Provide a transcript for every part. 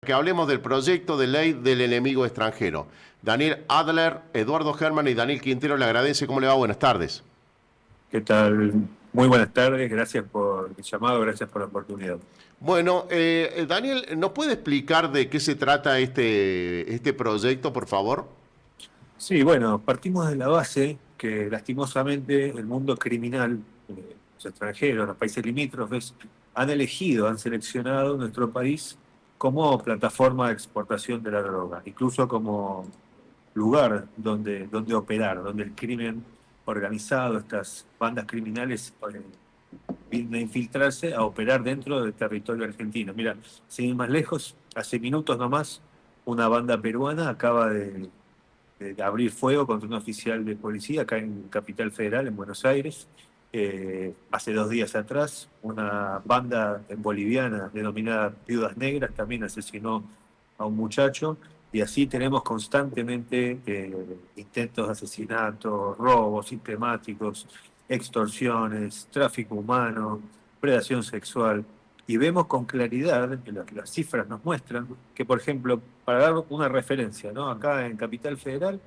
que hablemos del proyecto de ley del enemigo extranjero. Daniel Adler, Eduardo Germán y Daniel Quintero le agradece. ¿Cómo le va? Buenas tardes. ¿Qué tal? Muy buenas tardes, gracias por el llamado, gracias por la oportunidad. Bueno, Daniel, ¿nos puede explicar de qué se trata este proyecto, por favor? Sí, bueno, partimos de la base que lastimosamente el mundo criminal, los extranjeros, los países limítrofes, han elegido, han seleccionado nuestro país como plataforma de exportación de la droga, incluso como lugar donde operar, donde el crimen organizado, estas bandas criminales vienen a infiltrarse, a operar dentro del territorio argentino. Mira, sin ir más lejos, hace minutos nomás, una banda peruana acaba de abrir fuego contra un oficial de policía acá en Capital Federal, en Buenos Aires. Hace 2 días atrás, una banda boliviana denominada Viudas Negras también asesinó a un muchacho. Y así tenemos constantemente intentos de asesinato, robos sistemáticos, extorsiones, tráfico humano, predación sexual. Y vemos con claridad, que las cifras nos muestran, que por ejemplo, para dar una referencia, ¿no? Acá en Capital Federal,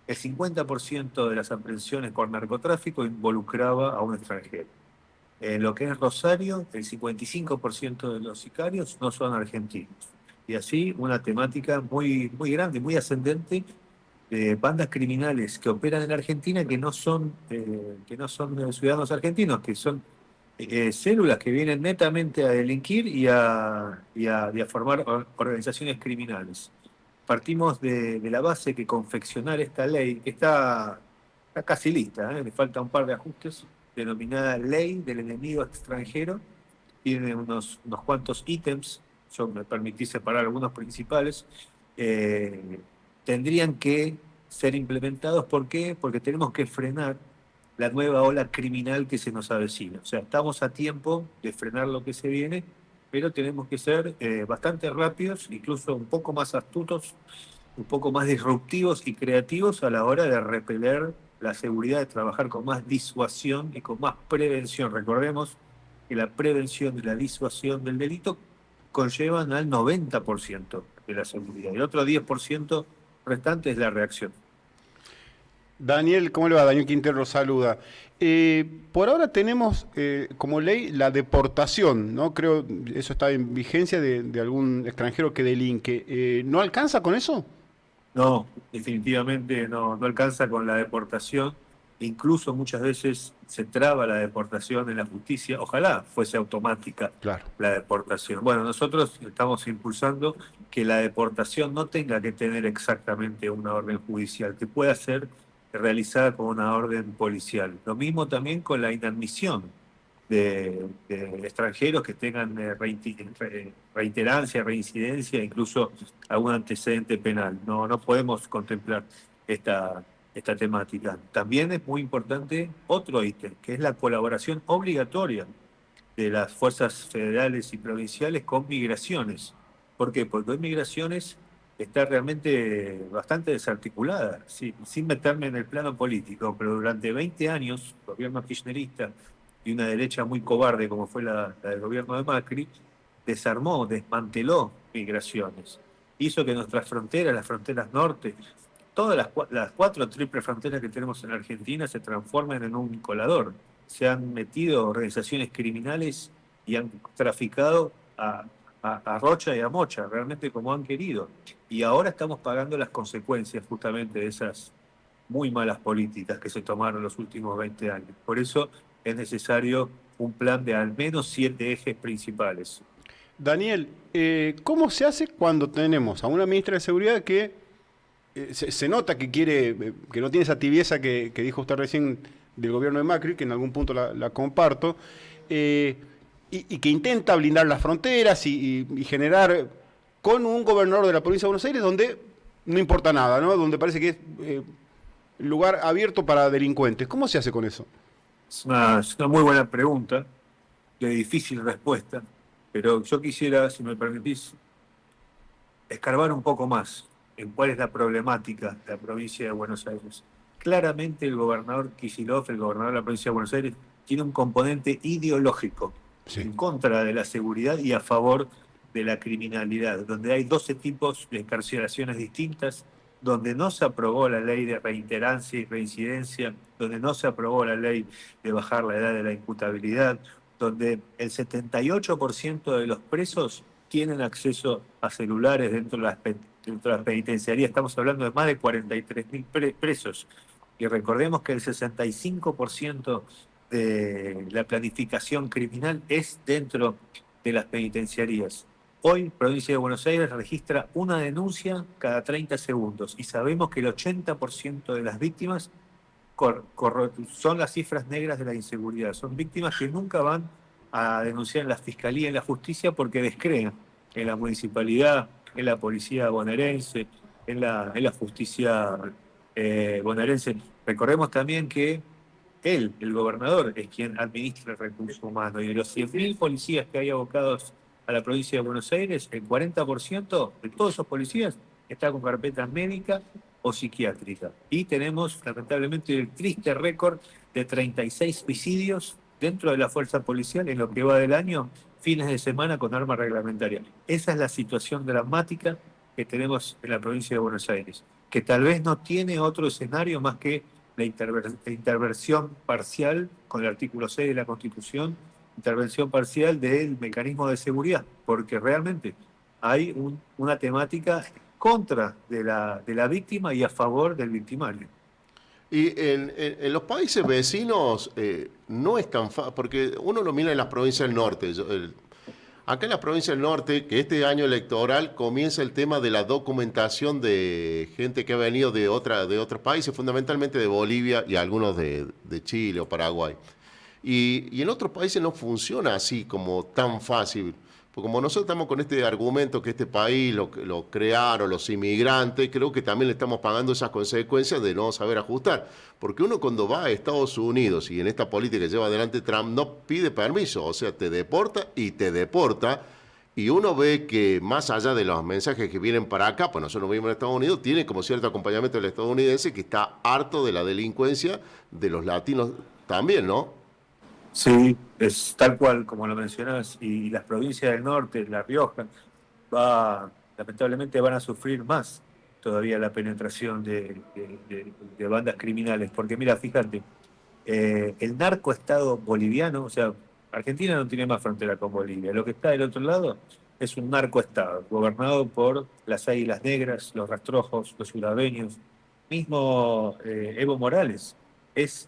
el 50% de las aprehensiones por narcotráfico involucraba a un extranjero. En lo que es Rosario, el 55% de los sicarios no son argentinos. Y así una temática muy, muy grande, muy ascendente de bandas criminales que operan en Argentina que no son ciudadanos argentinos, que son células que vienen netamente a delinquir y a formar organizaciones criminales. Partimos de la base que confeccionar esta ley, que está casi lista, le falta un par de ajustes, denominada Ley del Enemigo Extranjero, tiene unos cuantos ítems, yo me permití separar algunos principales, eh, tendrían que ser implementados. ¿Por qué? Porque tenemos que frenar la nueva ola criminal que se nos avecina. O sea, estamos a tiempo de frenar lo que se viene, pero tenemos que ser bastante rápidos, incluso un poco más astutos, un poco más disruptivos y creativos a la hora de repeler la seguridad, de trabajar con más disuasión y con más prevención. Recordemos que la prevención y la disuasión del delito conllevan al 90% de la seguridad. El otro 10% restante es la reacción. Daniel, ¿cómo le va? Daniel Quintero lo saluda. Por ahora tenemos como ley la deportación, ¿no? Creo eso está en vigencia de algún extranjero que delinque. ¿No alcanza con eso? No, definitivamente no alcanza con la deportación. Incluso muchas veces se traba la deportación en la justicia. Ojalá fuese automática Claro. la deportación. Bueno, nosotros estamos impulsando que la deportación no tenga que tener exactamente una orden judicial, que pueda ser realizada con una orden policial. Lo mismo también con la inadmisión de extranjeros que tengan reiterancia, reincidencia, incluso algún antecedente penal. No podemos contemplar esta temática. También es muy importante otro ítem, que es la colaboración obligatoria de las fuerzas federales y provinciales con migraciones. ¿Por qué? Porque hoy migraciones está realmente bastante desarticulada, sí, sin meterme en el plano político, pero durante 20 años, gobierno kirchnerista y una derecha muy cobarde como fue la del gobierno de Macri, desarmó, desmanteló migraciones. Hizo que nuestras fronteras, las fronteras norte, todas las cuatro triple fronteras que tenemos en Argentina se transformen en un colador. Se han metido organizaciones criminales y han traficado a Rocha y a Mocha, realmente como han querido. Y ahora estamos pagando las consecuencias justamente de esas muy malas políticas que se tomaron los últimos 20 años. Por eso es necesario un plan de al menos 7 ejes principales. Daniel, ¿cómo se hace cuando tenemos a una ministra de Seguridad que se nota que quiere, que no tiene esa tibieza que dijo usted recién del gobierno de Macri, que en algún punto la comparto, eh, y que intenta blindar las fronteras y generar con un gobernador de la provincia de Buenos Aires donde no importa nada, ¿no? Donde parece que es lugar abierto para delincuentes? ¿Cómo se hace con eso? Es una muy buena pregunta, de difícil respuesta, pero yo quisiera, si me permitís, escarbar un poco más en cuál es la problemática de la provincia de Buenos Aires. Claramente el gobernador Kicillof, el gobernador de la provincia de Buenos Aires, tiene un componente ideológico Sí. en contra de la seguridad y a favor de la criminalidad, donde hay 12 tipos de encarcelaciones distintas, donde no se aprobó la ley de reiterancia y reincidencia, donde no se aprobó la ley de bajar la edad de la imputabilidad, donde el 78% de los presos tienen acceso a celulares dentro de las penitenciarías. Estamos hablando de más de 43.000 presos. Y recordemos que el 65% de la planificación criminal es dentro de las penitenciarías. Hoy, Provincia de Buenos Aires registra una denuncia cada 30 segundos y sabemos que el 80% de las víctimas son las cifras negras de la inseguridad. Son víctimas que nunca van a denunciar en la Fiscalía y en la Justicia porque descreen en la municipalidad, en la policía bonaerense, en la justicia bonaerense. Recordemos también que el gobernador, es quien administra el recurso humano, y de los 100.000 policías que hay abocados a la provincia de Buenos Aires, el 40% de todos esos policías está con carpeta médica o psiquiátrica. Y tenemos, lamentablemente, el triste récord de 36 suicidios dentro de la fuerza policial en lo que va del año, fines de semana con arma reglamentaria. Esa es la situación dramática que tenemos en la provincia de Buenos Aires, que tal vez no tiene otro escenario más que la intervención parcial con el artículo 6 de la Constitución, intervención parcial del mecanismo de seguridad, porque realmente hay una temática contra de la víctima y a favor del victimario. Y en los países vecinos no es tan fácil, porque uno lo mira en las provincias del norte. Acá en las provincias del norte, que este año electoral comienza el tema de la documentación de gente que ha venido de otros países, fundamentalmente de Bolivia y algunos de Chile o Paraguay. Y en otros países no funciona así como tan fácil. Porque como nosotros estamos con este argumento que este país lo crearon los inmigrantes, creo que también le estamos pagando esas consecuencias de no saber ajustar. Porque uno cuando va a Estados Unidos y en esta política que lleva adelante Trump no pide permiso, o sea, te deporta y te deporta. Y uno ve que más allá de los mensajes que vienen para acá, pues nosotros vivimos en Estados Unidos, tiene como cierto acompañamiento del estadounidense que está harto de la delincuencia de los latinos también, ¿no? Sí, es tal cual como lo mencionás, y las provincias del norte, La Rioja, lamentablemente van a sufrir más todavía la penetración de bandas criminales, porque mira, fíjate, el narcoestado boliviano, o sea, Argentina no tiene más frontera con Bolivia, lo que está del otro lado es un narcoestado, gobernado por las Águilas Negras, los Rastrojos, los Surabeños, mismo Evo Morales, es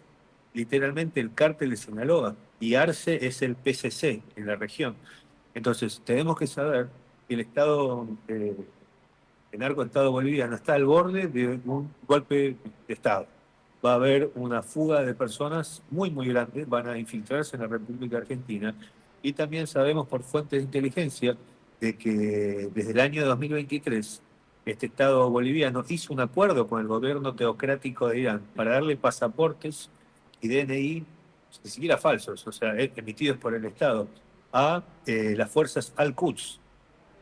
literalmente el cártel de Sinaloa, y Arce es el PCC en la región. Entonces, tenemos que saber que el narcoestado boliviano está al borde de un golpe de Estado. Va a haber una fuga de personas muy, muy grande, van a infiltrarse en la República Argentina, y también sabemos por fuentes de inteligencia de que desde el año 2023 este Estado boliviano hizo un acuerdo con el gobierno teocrático de Irán para darle pasaportes y DNI, ni siquiera falsos, o sea, emitidos por el Estado, a las fuerzas Al-Quds,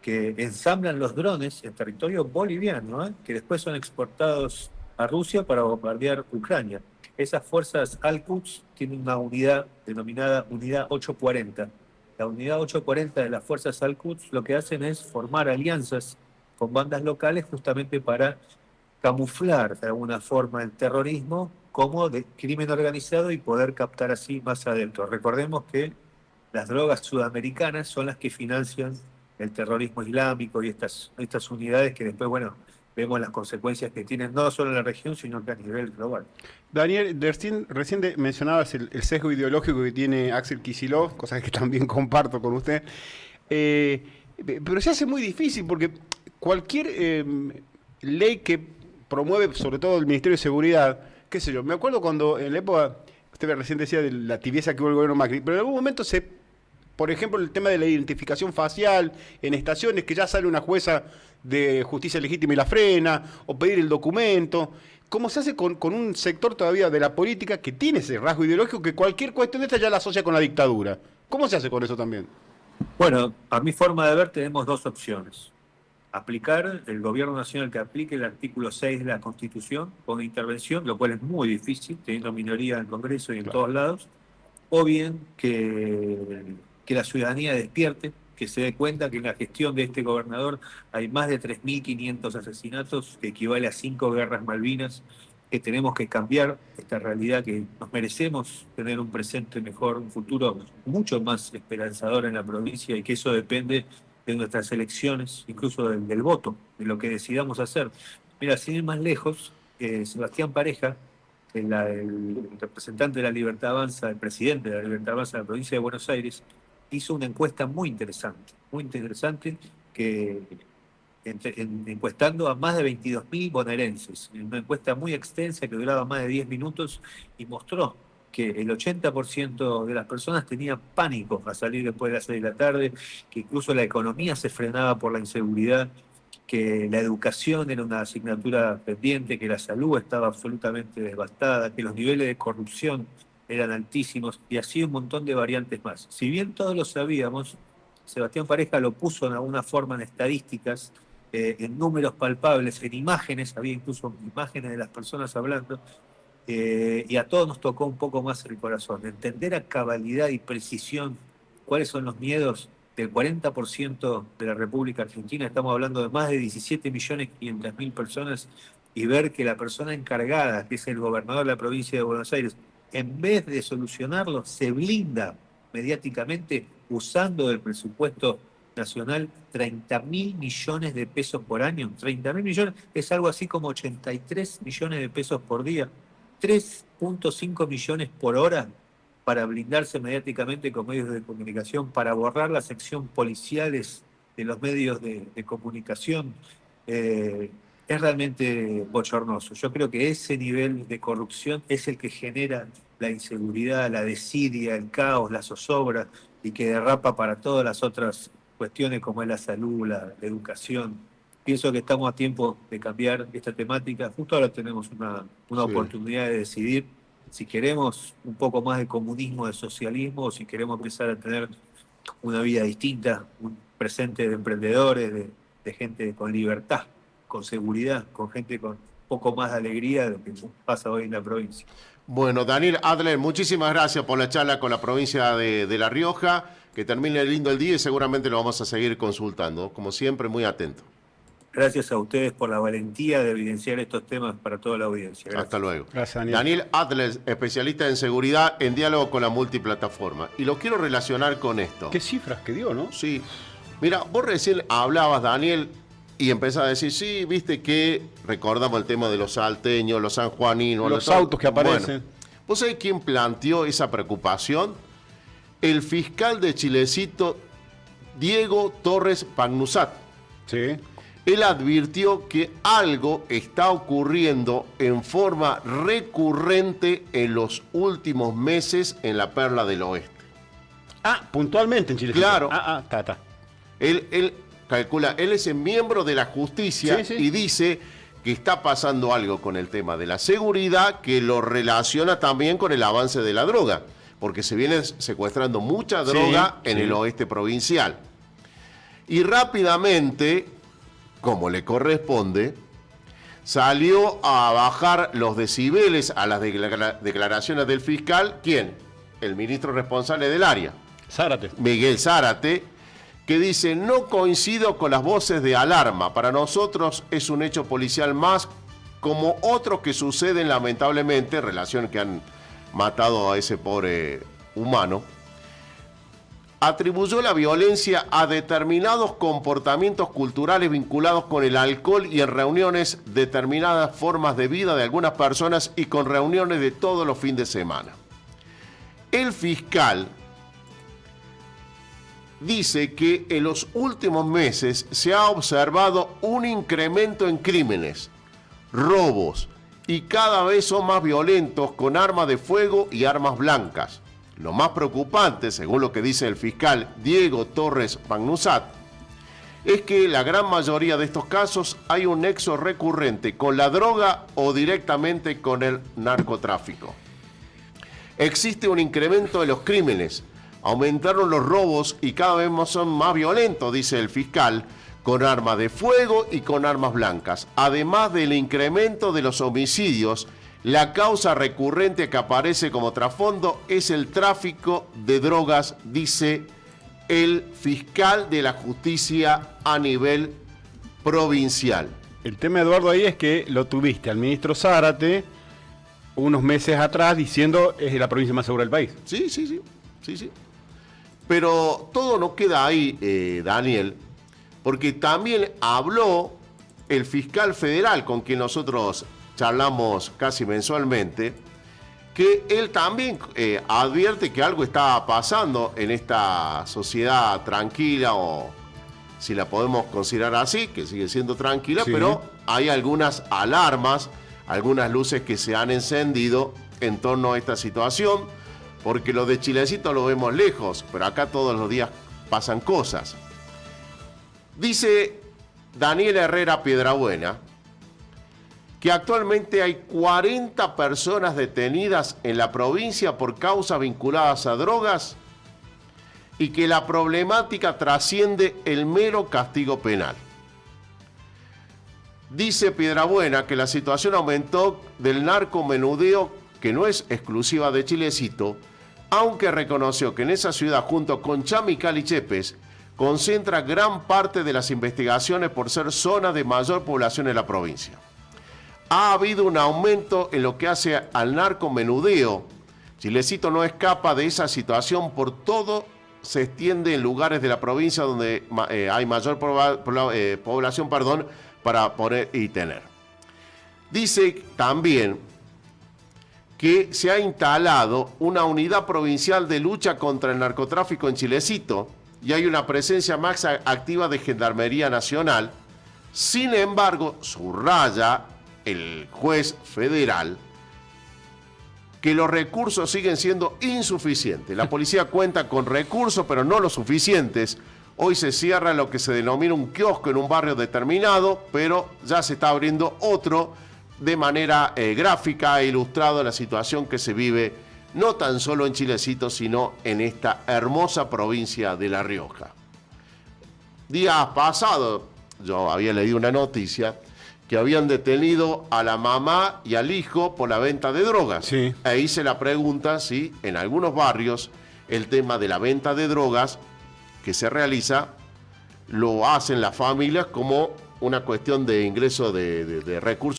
que ensamblan los drones en territorio boliviano, que después son exportados a Rusia para bombardear Ucrania. Esas fuerzas Al-Quds tienen una unidad denominada Unidad 840. La Unidad 840 de las fuerzas Al-Quds lo que hacen es formar alianzas con bandas locales justamente para camuflar de alguna forma el terrorismo como de crimen organizado y poder captar así más adentro. Recordemos que las drogas sudamericanas son las que financian el terrorismo islámico y estas unidades que después, bueno, vemos las consecuencias que tienen no solo en la región, sino que a nivel global. Daniel, recién mencionabas el sesgo ideológico que tiene Axel Kicillof, cosas que también comparto con usted. Pero se hace muy difícil porque cualquier ley que promueve, sobre todo el Ministerio de Seguridad, qué sé yo, me acuerdo cuando en la época, usted recién decía de la tibieza que hubo el gobierno Macri, pero en algún momento por ejemplo, el tema de la identificación facial en estaciones, que ya sale una jueza de justicia legítima y la frena, o pedir el documento. ¿Cómo se hace con un sector todavía de la política que tiene ese rasgo ideológico que cualquier cuestión de esta ya la asocia con la dictadura? ¿Cómo se hace con eso también? Bueno, a mi forma de ver tenemos dos opciones. Aplicar, el gobierno nacional que aplique el artículo 6 de la Constitución con intervención, lo cual es muy difícil, teniendo minoría en el Congreso y en todos lados, o bien que la ciudadanía despierte que se dé cuenta que en la gestión de este gobernador hay más de 3.500 asesinatos, que equivale a 5 guerras Malvinas, que tenemos que cambiar esta realidad, que nos merecemos tener un presente mejor, un futuro mucho más esperanzador en la provincia, y que eso depende de nuestras elecciones, incluso del voto, de lo que decidamos hacer. Mira, sin ir más lejos, Sebastián Pareja, el representante de la Libertad Avanza, el presidente de la Libertad Avanza de la provincia de Buenos Aires, hizo una encuesta muy interesante, que encuestando a más de 22.000 bonaerenses, una encuesta muy extensa que duraba más de 10 minutos, y mostró que el 80% de las personas tenía pánico a salir después de las 6 de la tarde, que incluso la economía se frenaba por la inseguridad, que la educación era una asignatura pendiente, que la salud estaba absolutamente devastada, que los niveles de corrupción eran altísimos, y así un montón de variantes más. Si bien todos lo sabíamos, Sebastián Pareja lo puso en alguna forma en estadísticas, en números palpables, en imágenes, había incluso imágenes de las personas hablando, y a todos nos tocó un poco más el corazón, entender a cabalidad y precisión cuáles son los miedos del 40% de la República Argentina. Estamos hablando de más de 17.500.000 personas, y ver que la persona encargada, que es el gobernador de la provincia de Buenos Aires, en vez de solucionarlo, se blinda mediáticamente usando del presupuesto nacional 30.000 millones de pesos por año. 30.000 millones es algo así como 83 millones de pesos por día. 3.5 millones por hora para blindarse mediáticamente con medios de comunicación, para borrar la sección policiales de los medios de comunicación. Es realmente bochornoso. Yo creo que ese nivel de corrupción es el que genera la inseguridad, la desidia, el caos, la zozobra, y que derrapa para todas las otras cuestiones como es la salud, la educación. Pienso que estamos a tiempo de cambiar esta temática. Justo ahora tenemos una oportunidad de decidir si queremos un poco más de comunismo, de socialismo, o si queremos empezar a tener una vida distinta, un presente de emprendedores, de gente con libertad, con seguridad, con gente con un poco más de alegría de lo que pasa hoy en la provincia. Bueno, Daniel Adler, muchísimas gracias por la charla con la provincia de La Rioja. Que termine lindo el día y seguramente lo vamos a seguir consultando. Como siempre, muy atento. Gracias a ustedes por la valentía de evidenciar estos temas para toda la audiencia. Gracias. Hasta luego. Gracias, Daniel Adler, especialista en seguridad en diálogo con la multiplataforma. Y lo quiero relacionar con esto. Qué cifras que dio, ¿no? Sí. Mira, vos recién hablabas, Daniel, y empezás a decir, sí, viste que recordamos el tema de los salteños, los sanjuaninos. Los autos que aparecen. Bueno, ¿vos sabés quién planteó esa preocupación? El fiscal de Chilecito, Diego Torres Pagnusat. Sí. Él advirtió que algo está ocurriendo en forma recurrente en los últimos meses en la Perla del Oeste. Ah, puntualmente en Chile. Claro. Está. Él calcula, él es el miembro de la justicia, Sí. y dice que está pasando algo con el tema de la seguridad, que lo relaciona también con el avance de la droga, porque se viene secuestrando mucha droga en el oeste provincial. Y rápidamente, como le corresponde, salió a bajar los decibeles a las declaraciones del fiscal. ¿Quién? El ministro responsable del área, Zárate. Miguel Zárate, que dice: no coincido con las voces de alarma. Para nosotros es un hecho policial más, como otros que suceden lamentablemente, en relación que han matado a ese pobre humano. Atribuyó la violencia a determinados comportamientos culturales vinculados con el alcohol y en reuniones, determinadas formas de vida de algunas personas y con reuniones de todos los fines de semana. El fiscal dice que en los últimos meses se ha observado un incremento en crímenes, robos, y cada vez son más violentos con armas de fuego y armas blancas. Lo más preocupante, según lo que dice el fiscal Diego Torres Pagnusat, es que en la gran mayoría de estos casos hay un nexo recurrente con la droga o directamente con el narcotráfico. Existe un incremento de los crímenes, aumentaron los robos y cada vez son más violentos, dice el fiscal, con armas de fuego y con armas blancas. Además del incremento de los homicidios, la causa recurrente que aparece como trasfondo es el tráfico de drogas, dice el fiscal de la justicia a nivel provincial. El tema, Eduardo, ahí es que lo tuviste al ministro Zárate unos meses atrás diciendo es la provincia más segura del país. Sí. Pero todo no queda ahí, Daniel, porque también habló el fiscal federal con quien nosotros charlamos casi mensualmente, que él también advierte que algo está pasando en esta sociedad tranquila, o si la podemos considerar así, que sigue siendo tranquila, sí, pero hay algunas alarmas, algunas luces que se han encendido en torno a esta situación, porque lo de Chilecito lo vemos lejos, pero acá todos los días pasan cosas. Dice Daniel Herrera Piedrabuena que actualmente hay 40 personas detenidas en la provincia por causas vinculadas a drogas y que la problemática trasciende el mero castigo penal. Dice Piedrabuena que la situación aumentó del narcomenudeo, que no es exclusiva de Chilecito, aunque reconoció que en esa ciudad, junto con Chamical y Chepes, concentra gran parte de las investigaciones por ser zona de mayor población en la provincia. Ha habido un aumento en lo que hace al narcomenudeo. Chilecito no escapa de esa situación, por todo se extiende en lugares de la provincia donde hay mayor población, para poner y tener. Dice también que se ha instalado una unidad provincial de lucha contra el narcotráfico en Chilecito y hay una presencia más activa de Gendarmería Nacional. Sin embargo, subraya el juez federal que los recursos siguen siendo insuficientes. La policía cuenta con recursos, pero no los suficientes. Hoy se cierra lo que se denomina un kiosco en un barrio determinado, pero ya se está abriendo otro de manera gráfica e ilustrado la situación que se vive no tan solo en Chilecito, sino en esta hermosa provincia de La Rioja. Días pasados, yo había leído una noticia que habían detenido a la mamá y al hijo por la venta de drogas. Sí. E hice la pregunta si en algunos barrios el tema de la venta de drogas que se realiza lo hacen las familias como una cuestión de ingreso de recursos